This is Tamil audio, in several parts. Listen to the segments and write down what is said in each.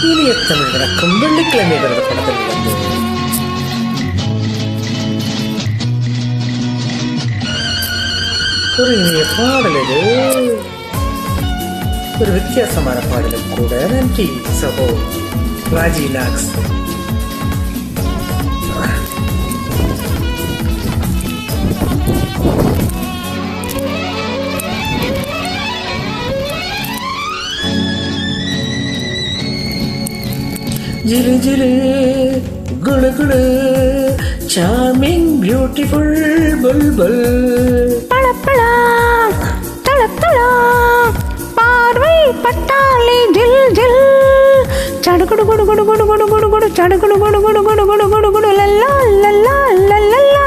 இனிய தமிழ் வணக்கம். வெள்ளிக்கிழமை விரத படத்தில் வந்து ஒரு இனிய பாடல், இது ஒரு வித்தியாசமான பாடலும் கூட. நன்றி சகோ ராஜி லாக்ஸ். ஜிலு ஜிலு குளு குளு சார்மிங் பியூட்டிஃபுல் புல்புல் பளபளா தளதளா பார்வை பட்டாலே ஜில் ஜில் சடுகுடு குடு குடு குடு குடு குடு குடு சடுகுடு குடு குடு குடு குடு குடு குடு லல்லா லல்லா லல்லா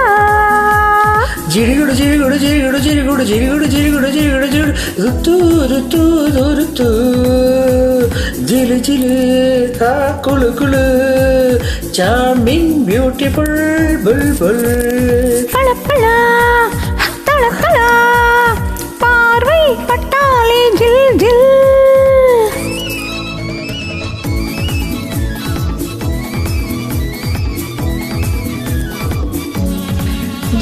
ஜிரிகுடு ஜிரிகுடு ஜிரிகுடு ஜிரிகுடு ஜிரிகுடு ஜிரிகுடு ஜிரிகுடு ஜிரிகுடு ருத்து ருத்து ருத்து ஜிலு ஜிலு ஹா குளு குளு சார்மிங் பியூட்டிஃபுல் புல்புல் பளபளா தளதளா பார்வை பட்டாலே ஜில் ஜில்.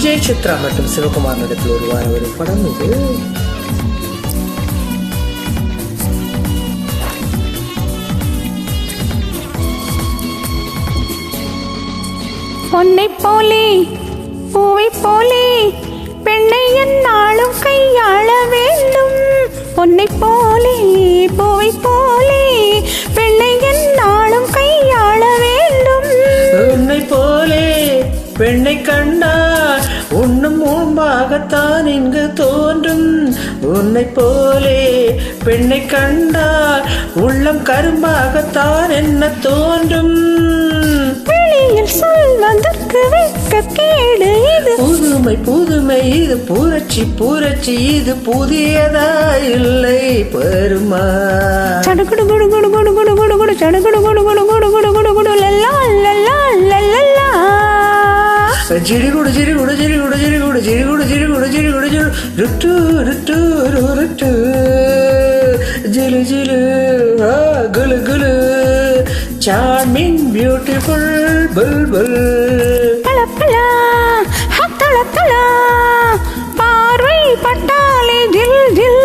ஜெய் சித்ரா மற்றும் சிவகுமார் நடிப்பில் உருவான ஒரு படம் இது. பொன்னை போலே பூவை போலே பெண்ணை என்னாலும் கையாள வேண்டும். பொன்னை போலே பூவை போலே பெண்ணை என்னாலும் கையாள வேண்டும். உன்னை போலே பெண்ணை கண்டால் உன்னும் முன்பாகத்தான் இங்கு தோன்றும். உன்னை போலே பெண்ணை கண்டால் உள்ளம் கரும்பாகத்தான் என்ன தோன்றும். வெளியில் சொல்வதற்கு வெட்க கேடு இது. புதுமை புதுமை இது, புரட்சி புரட்சி இது, புதியதா இல்லை பெருமா. சடுகுடு குடு குடு குடு குடு குடு குடு சடுகுடு குடு குடு குடு குடு குடு குடு Lalla Lalla Lalla ஜிரிகுடு ஜிரிகுடு ஜிரிகுடு ஜிரிகுடு ஜிரிகுடு ஜிரிகுடு ஜிரிகுடு ஜிரு root root root ஜிலு ஜிலு குலு குலு சார்மிங் பியூட்டிஃபுல் புல்புல் பளபளா தளதளா பார்வை பட்டாலே ஜில் ஜில்.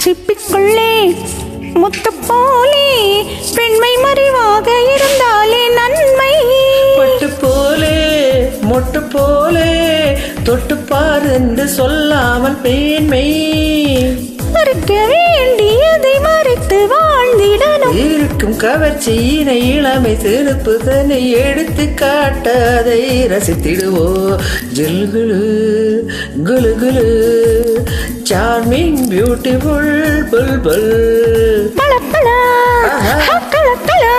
சிப்பிக்குள்ளே முத்து போலே பெண்மை மறைவாக இருந்தாலே நன்மை. பட்டு போலே மொட்டு போலே தொட்டுப்பார் என்று சொல்லாமல் பேண்மை. மறைக்க வேண்டியதை மறைத்து வாழ்ந்திடணும். இருக்கும் கவர்ச்சியினை இளமை சிறப்பு தன்னை எடுத்து காட்டாதை ரசித்திடுவோ. ஜில்குலு குலு குலு சார்மிங் பியூட்டிஃபுல் புல்புல் பளபளா தளதளா